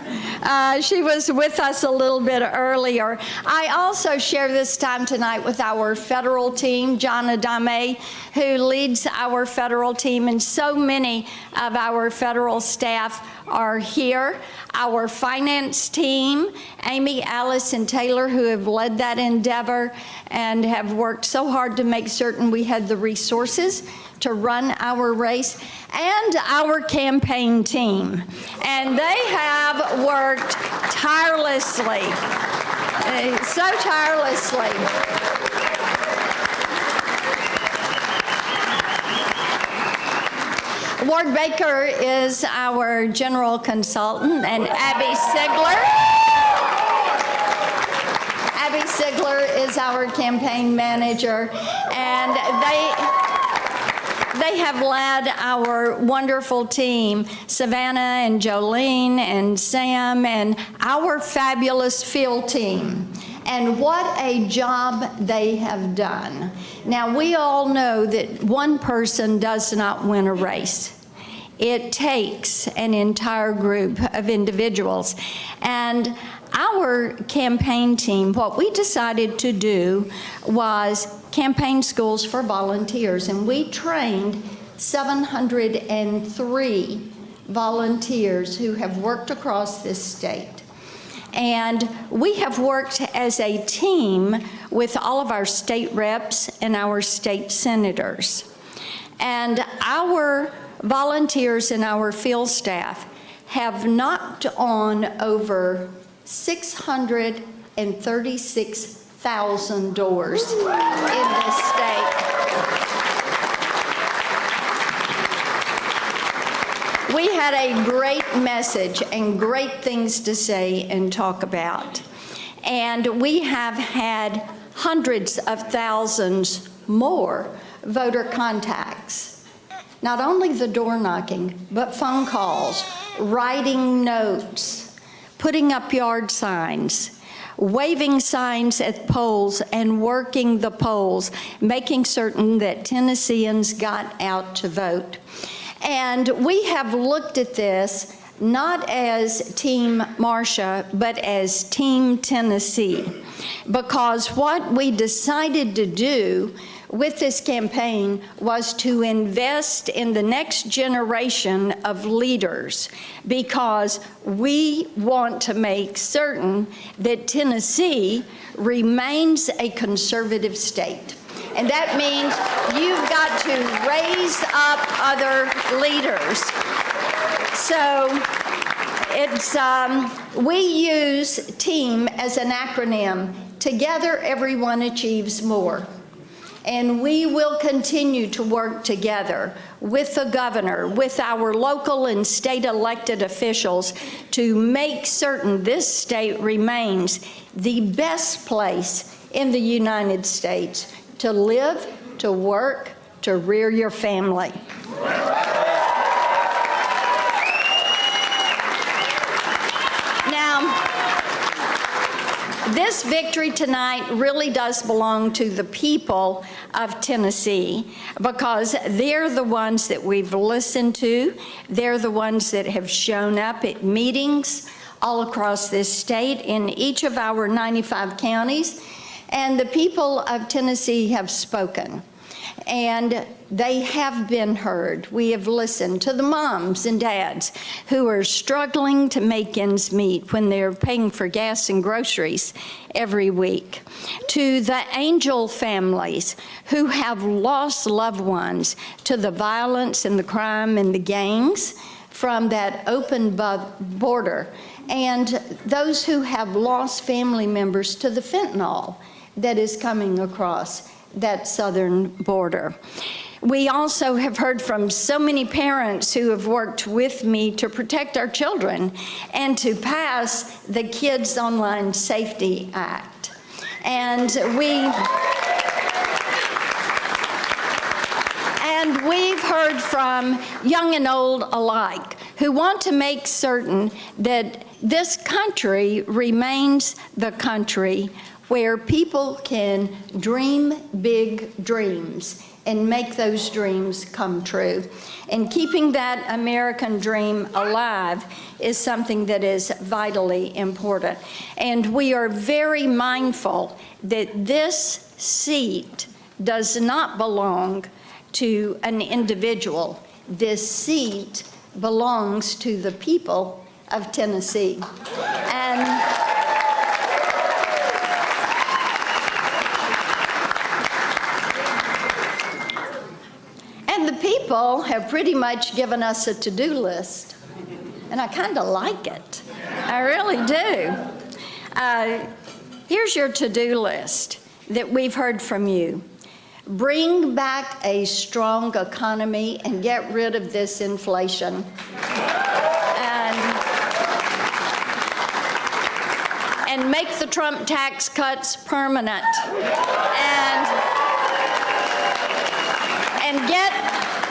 She was with us a little bit earlier. I also share this time tonight with our federal team, John Adame, who leads our federal team, and so many of our federal staff are here. Our finance team, Amy, Alice, and Taylor, who have led that endeavor and have worked so hard to make certain we had the resources to run our race, and our campaign team. And they have worked tirelessly, so tirelessly. Ward Baker is our general consultant, and Abby Sigler. Abby Sigler is our campaign manager, and they have led our wonderful team, Savannah and Jolene and Sam, and our fabulous field team. And what a job they have done. Now, we all know that one person does not win a race. It takes an entire group of individuals. And our campaign team, what we decided to do was campaign schools for volunteers, and we trained 703 volunteers who have worked across this state. And we have worked as a team with all of our state reps and our state senators. And our volunteers and our field staff have knocked on over 636,000 doors in this state. We had a great message and great things to say and talk about. And we have had hundreds of thousands more voter contacts. Not only the door knocking, but phone calls, writing notes, putting up yard signs, waving signs at polls and working the polls, making certain that Tennesseans got out to vote. And we have looked at this not as Team Marcia, but as Team Tennessee, because what we decided to do with this campaign was to invest in the next generation of leaders, because we want to make certain that Tennessee remains a conservative state. And that means you've got to raise up other leaders. So it's, we use TEAM as an acronym. Together, everyone achieves more. And we will continue to work together with the governor, with our local and state elected officials to make certain this state remains the best place in the United States to live, to work, to rear your family. Now, this victory tonight really does belong to the people of Tennessee, because they're the ones that we've listened to. They're the ones that have shown up at meetings all across this state in each of our 95 counties. And the people of Tennessee have spoken, and they have been heard. We have listened to the moms and dads who are struggling to make ends meet when they're paying for gas and groceries every week, to the Angel families who have lost loved ones to the violence and the crime and the gangs from that open border, and those who have lost family members to the fentanyl that is coming across that southern border. We also have heard from so many parents who have worked with me to protect our children and to pass the Kids Online Safety Act. And we've heard from young and old alike who want to make certain that this country remains the country where people can dream big dreams and make those dreams come true. And keeping that American dream alive is something that is vitally important. And we are very mindful that this seat does not belong to an individual. This seat belongs to the people of Tennessee. And the people have pretty much given us a to-do list, and I kind of like it. I really do. Here's your to-do list that we've heard from you. Bring back a strong economy and get rid of this inflation. And make the Trump tax cuts permanent. And get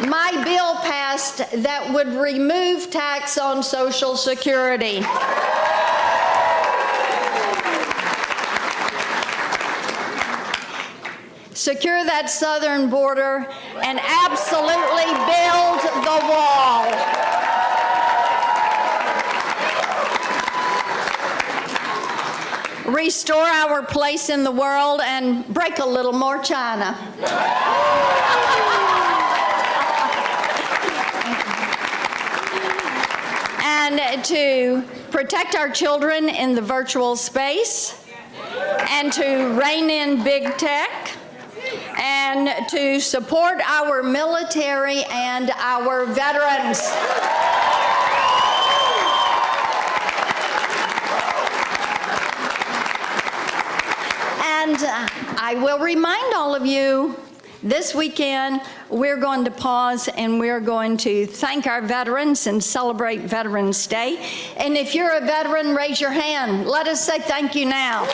my bill passed that would remove tax on Social Security. Secure that southern border and absolutely build the wall. restore our place in the world, and break a little more China. And to protect our children in the virtual space, and to rein in big tech, and to support our military and our veterans. And I will remind all of you, this weekend, we're going to pause and we're going to thank our veterans and celebrate Veterans Day. And if you're a veteran, raise your hand. Let us say thank you now.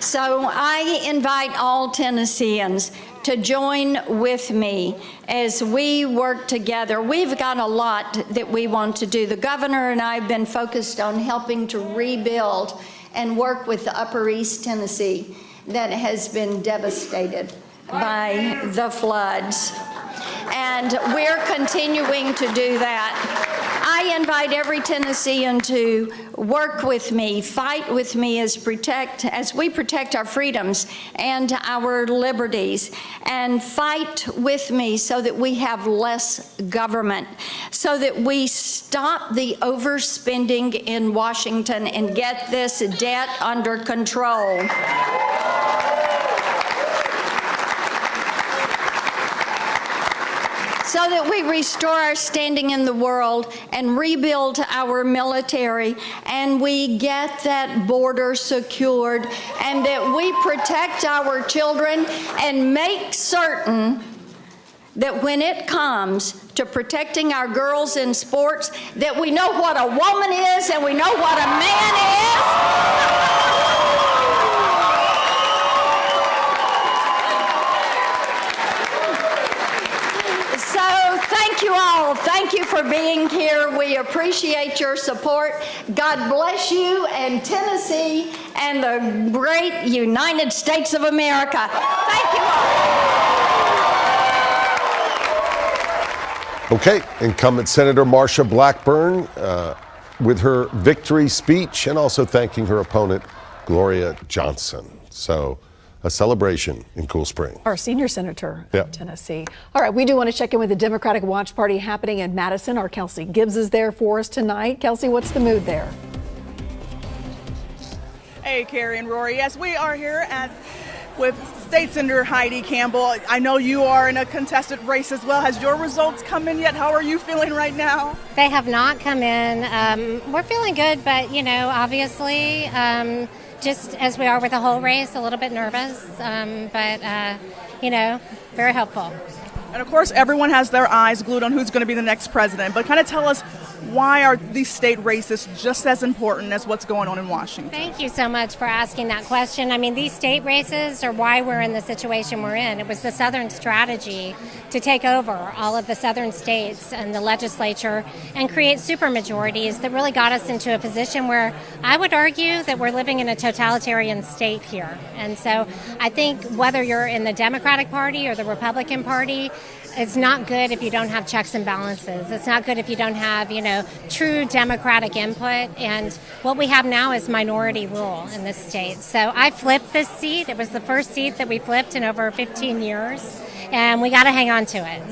So I invite all Tennesseans to join with me as we work together. We've got a lot that we want to do. The governor and I have been focused on helping to rebuild and work with the Upper East Tennessee that has been devastated by the floods. And we're continuing to do that. I invite every Tennessean to work with me, fight with me as we protect our freedoms and our liberties, and fight with me so that we have less government, so that we stop the overspending in Washington and get this debt under control. So that we restore our standing in the world and rebuild our military, and we get that border secured, and that we protect our children and make certain that when it comes to protecting our girls in sports, that we know what a woman is and we know what a man is. Thank you all. Thank you for being here. We appreciate your support. God bless you and Tennessee and the great United States of America. Thank you all. Okay, incumbent Senator Marsha Blackburn with her victory speech, and also thanking her opponent, Gloria Johnson. So a celebration in Cool Spring. Our senior senator of Tennessee. All right, we do want to check in with the Democratic Watch Party happening in Madison. Our Kelsey Gibbs is there for us tonight. Kelsey, what's the mood there? Hey, Carrie and Rory. Yes, we are here with State Senator Heidi Campbell. I know you are in a contested race as well. Has your results come in yet? How are you feeling right now? They have not come in. We're feeling good, but, obviously, just as we are with the whole race, a little bit nervous, but very hopeful. And of course, everyone has their eyes glued on who's going to be the next president. But kind of tell us, why are these state races just as important as what's going on in Washington? Thank you so much for asking that question. I mean, these state races are why we're in the situation we're in. It was the Southern strategy to take over all of the Southern states and the legislature and create supermajorities that really got us into a position where I would argue that we're living in a totalitarian state here. And so I think whether you're in the Democratic Party or the Republican Party, it's not good if you don't have checks and balances. It's not good if you don't have, true democratic input. And what we have now is minority rule in this state. So I flipped this seat. It was the first seat that we flipped in over 15 years. And we got to hang on to it.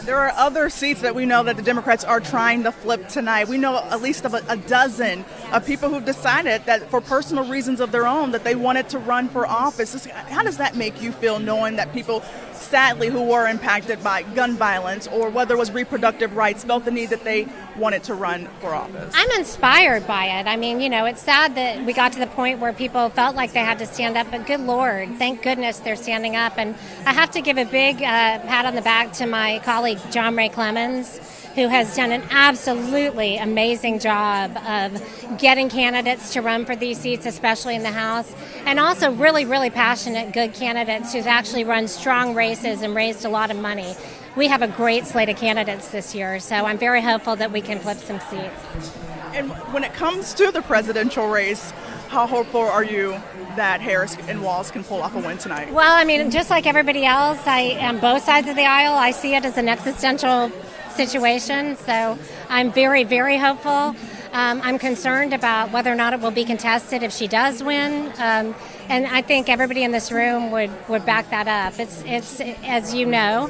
There are other seats that we know that the Democrats are trying to flip tonight. We know at least of a dozen of people who've decided that for personal reasons of their own that they wanted to run for office. How does that make you feel, knowing that people, sadly, who were impacted by gun violence or whether it was reproductive rights, felt the need that they wanted to run for office? I'm inspired by it. I mean, it's sad that we got to the point where people felt like they had to stand up, but good Lord, thank goodness they're standing up. And I have to give a big pat on the back to my colleague, John Ray Clemens, who has done an absolutely amazing job of getting candidates to run for these seats, especially in the House, and also really, really passionate, good candidates who've actually run strong races and raised a lot of money. We have a great slate of candidates this year, so I'm very hopeful that we can flip some seats. And when it comes to the presidential race, How hopeful are you that Harris and Walz can pull off a win tonight? Well, I mean, just like everybody else, I am both sides of the aisle. I see it as an existential situation, so I'm very, very hopeful. I'm concerned about whether or not it will be contested if she does win, and I think everybody in this room would back that up. It's as you know,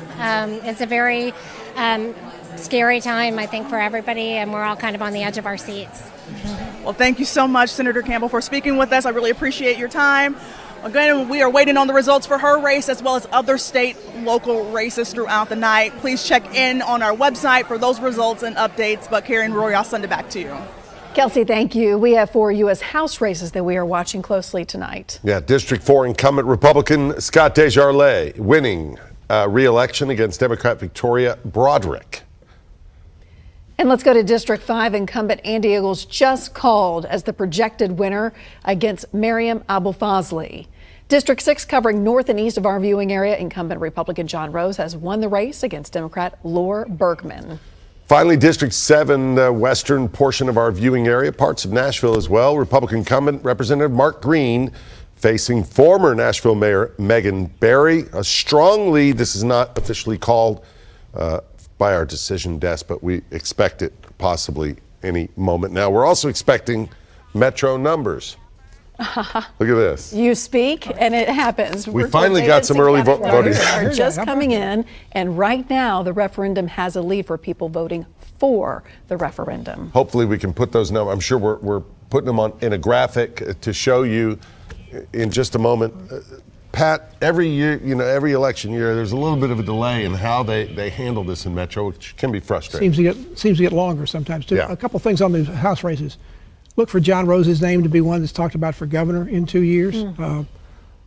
it's a very scary time, I think, for everybody, and we're all kind of on the edge of our seats. Well, thank you so much, Senator Campbell, for speaking with us. I really appreciate your time. Again, we are waiting on the results for her race as well as other state local races throughout the night. Please check in on our website for those results and updates. But Carrie and Rory, I'll send it back to you. Kelsey, thank you. We have 4 U.S. House races that we are watching closely tonight. Yeah, District 4 incumbent Republican Scott Desjardins winning re-election against Democrat Victoria Broderick. And let's go to District 5. Incumbent Andy Eagles just called as the projected winner against Mariam Abou-Fazli. District 6, covering north and east of our viewing area, incumbent Republican John Rose has won the race against Democrat Laura Bergman. Finally, District 7, the western portion of our viewing area, parts of Nashville as well. Republican incumbent Representative Mark Green facing former Nashville Mayor Megan Barry. A strong lead. This is not officially called by our decision desk, but we expect it possibly any moment now. We're also expecting Metro numbers. Look at this. You speak, and it happens. We finally got some early voting. Are just coming in, and right now the referendum has a lead for people voting for the referendum. Hopefully we can put those numbers. I'm sure we're putting them on in a graphic to show you in just a moment. Pat, every year, every election year, there's a little bit of a delay in how they handle this in Metro, which can be frustrating. Seems to get longer sometimes too. Yeah. A couple things on the House races. Look for John Rose's name to be one that's talked about for governor in 2 years.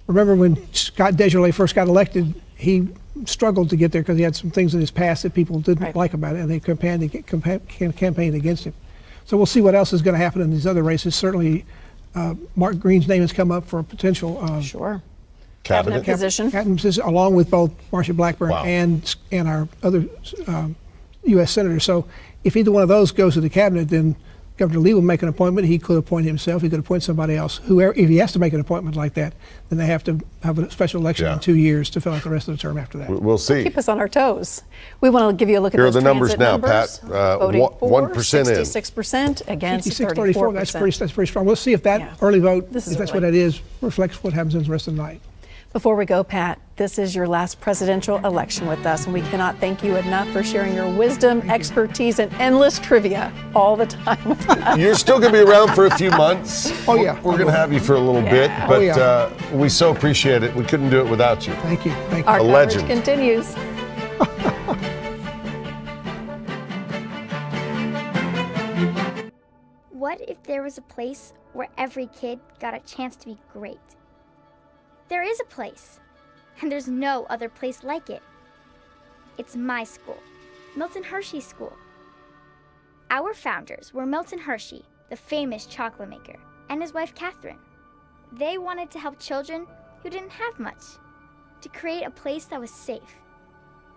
Remember when Scott Desjardins first got elected, he struggled to get there because he had some things in his past that people didn't like about it, and they campaigned against him. So we'll see what else is going to happen in these other races. Certainly, Mark Green's name has come up for a potential cabinet position, along with both Marcia Blackburn and our other U.S. senators. So if either one of those goes to the cabinet, then Governor Lee will make an appointment. He could appoint himself. He could appoint somebody else. Whoever, if he has to make an appointment like that, then they have to have a special election in 2 years to fill out the rest of the term after that. We'll see. Keep us on our toes. We want to give you a look at Here are those the numbers now, numbers. Pat. Voting for 1% in. 66% against 34%. 34%. That's pretty strong. We'll see if that early vote, if that's early. what that is, reflects what happens in the rest of the night. Before we go, Pat, this is your last presidential election with us, and we cannot thank you enough for sharing your wisdom, expertise, and endless trivia all the time with us. You're still going to be around for a few months. Oh, yeah. We're going to have you for a little bit, but we so appreciate it. We couldn't do it without you. Thank you. Thank you. Our A coverage legend. continues. What if there was a place where every kid got a chance to be great? There is a place, and there's no other place like it. It's my school, Milton Hershey School. Our founders were Milton Hershey, the famous chocolate maker, and his wife Catherine. They wanted to help children who didn't have much, to create a place that was safe.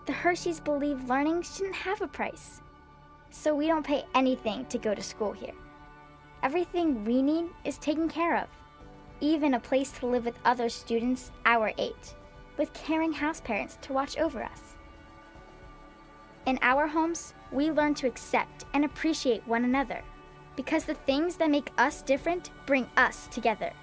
The Hersheys believe learning shouldn't have a price, so we don't pay anything to go to school here. Everything we need is taken care of. Even a place to live with other students our age, with caring house parents to watch over us. In our homes, we learn to accept and appreciate one another, because the things that make us different bring us together.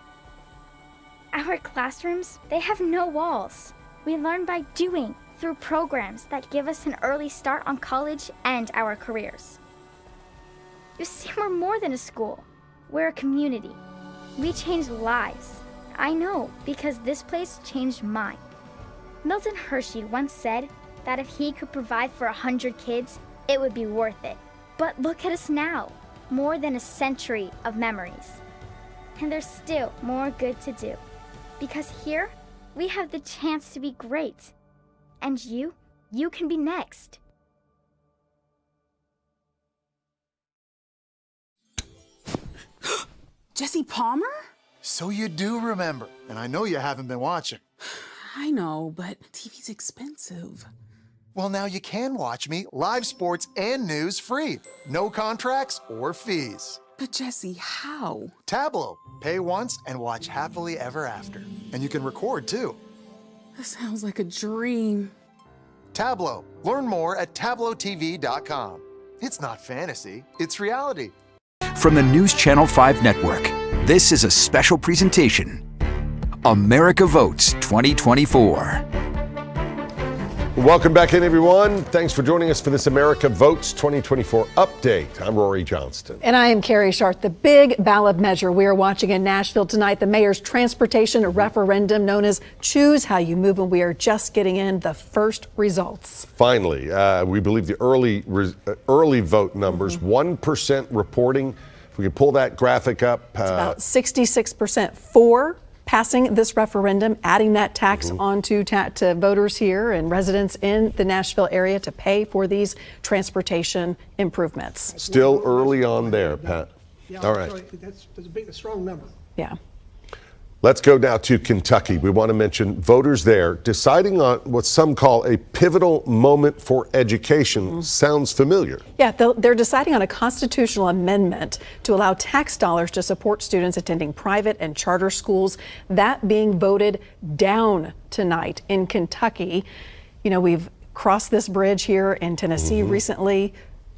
Our classrooms, they have no walls. We learn by doing, through programs that give us an early start on college and our careers. You see, we're more than a school. We're a community. We changed lives. I know, because this place changed mine. Milton Hershey once said that if he could provide for 100 kids, it would be worth it. But look at us now, more than a century of memories. And there's still more good to do. Because here, we have the chance to be great. And you can be next. Jesse Palmer? So you do remember, and I know you haven't been watching. I know, but TV's expensive. Well, now you can watch me, live sports and news free. No contracts or fees. But Jesse, how? Tableau. Pay once and watch happily ever after. And you can record too. That sounds like a dream. Tableau. Learn more at tableautv.com. It's not fantasy, it's reality. From the News Channel 5 Network, this is a special presentation. America Votes 2024. Welcome back in, everyone. Thanks for joining us for this America Votes 2024 update. I'm Rory Johnston. And I am Carrie Sharp. The big ballot measure we are watching in Nashville tonight, the mayor's transportation referendum known as Choose How You Move, and we are just getting in the first results. Finally, we believe the early vote numbers, 1% reporting. If we can pull that graphic up. It's about 66% for passing this referendum, adding that tax onto to voters here and residents in the Nashville area to pay for these transportation improvements. Still early on there, Pat. Yeah, all right. That's a strong number. Yeah. Let's go now to Kentucky. We want to mention voters there deciding on what some call a pivotal moment for education. Sounds familiar. Yeah, they're deciding on a constitutional amendment to allow tax dollars to support students attending private and charter schools. That being voted down tonight in Kentucky. You know, we've crossed this bridge here in Tennessee recently.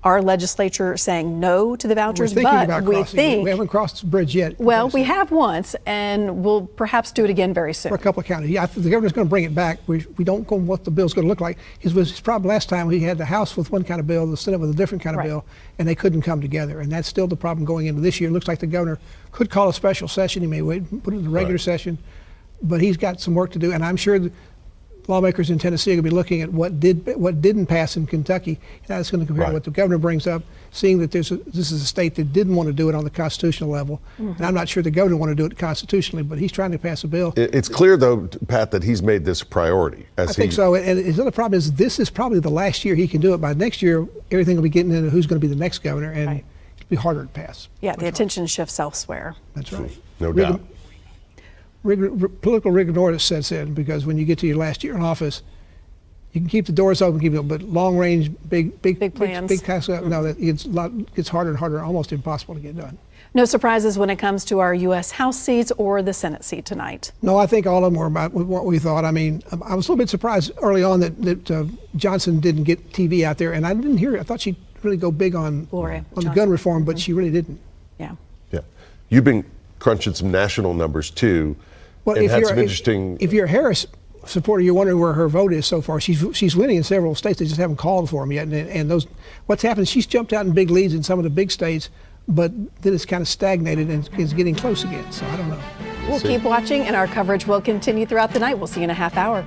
Our legislature saying no to the vouchers, but we haven't crossed the bridge yet. Well, we have once, and we'll perhaps do it again very soon. For a couple of counties. Yeah, the governor's going to bring it back. We don't know what the bill's going to look like. His problem last time, we had the House with one kind of bill, the Senate with a different kind of bill, and they couldn't come together. And that's still the problem going into this year. It looks like the governor could call a special session. He may wait and put it in the regular session, but he's got some work to do. And I'm sure lawmakers in Tennessee are going to be looking at what didn't pass in Kentucky. And that's going to compare what the governor brings up, seeing that this is a state that didn't want to do it on the constitutional level. And I'm not sure the governor want to do it constitutionally, but he's trying to pass a bill. It's clear, though, Pat, that he's made this a priority. I think so. And his other problem is this is probably the last year he can do it. By next year, everything will be getting into who's going to be the next governor, and it'll be harder to pass. Yeah, the attention shifts elsewhere. That's right. No doubt. Political rigor sets in, because when you get to your last year in office, you can keep the doors open, but long range, big plans, big tasks. No, that gets harder and harder, almost impossible to get done. No surprises when it comes to our U.S. House seats or the Senate seat tonight. No, I think all of them were about what we thought. I mean, I was a little bit surprised early on that Johnson didn't get TV out there, and I didn't hear it. I thought she'd really go big on the gun reform, but she really didn't. Yeah. You've been crunching some national numbers too. Well, if you're a Harris supporter, you're wondering where her vote is so far. She's winning in several states. They just haven't called for them yet. And what's happened? She's jumped out in big leads in some of the big states, but then it's kind of stagnated and is getting close again. So I don't know. We'll keep watching, and our coverage will continue throughout the night. We'll see you in a half hour.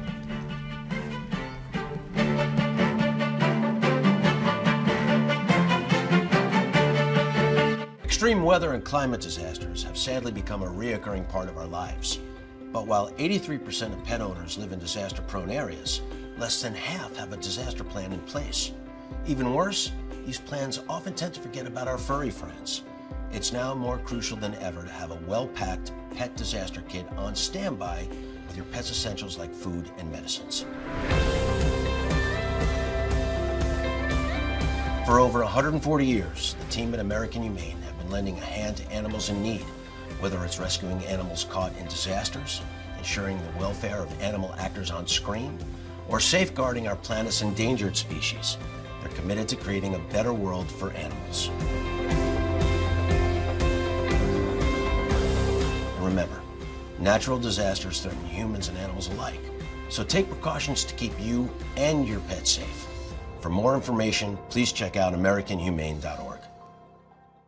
Extreme weather and climate disasters have sadly become a reoccurring part of our lives. But while 83% of pet owners live in disaster-prone areas, less than half have a disaster plan in place. Even worse, these plans often tend to forget about our furry friends. It's now more crucial than ever to have a well-packed pet disaster kit on standby with your pet's essentials like food and medicines. For over 140 years, the team at American Humane have been lending a hand to animals in need, whether it's rescuing animals caught in disasters, ensuring the welfare of animal actors on screen, or safeguarding our planet's endangered species. They're committed to creating a better world for animals. And remember, natural disasters threaten humans and animals alike, so take precautions to keep you and your pet safe. For more information, please check out AmericanHumane.org.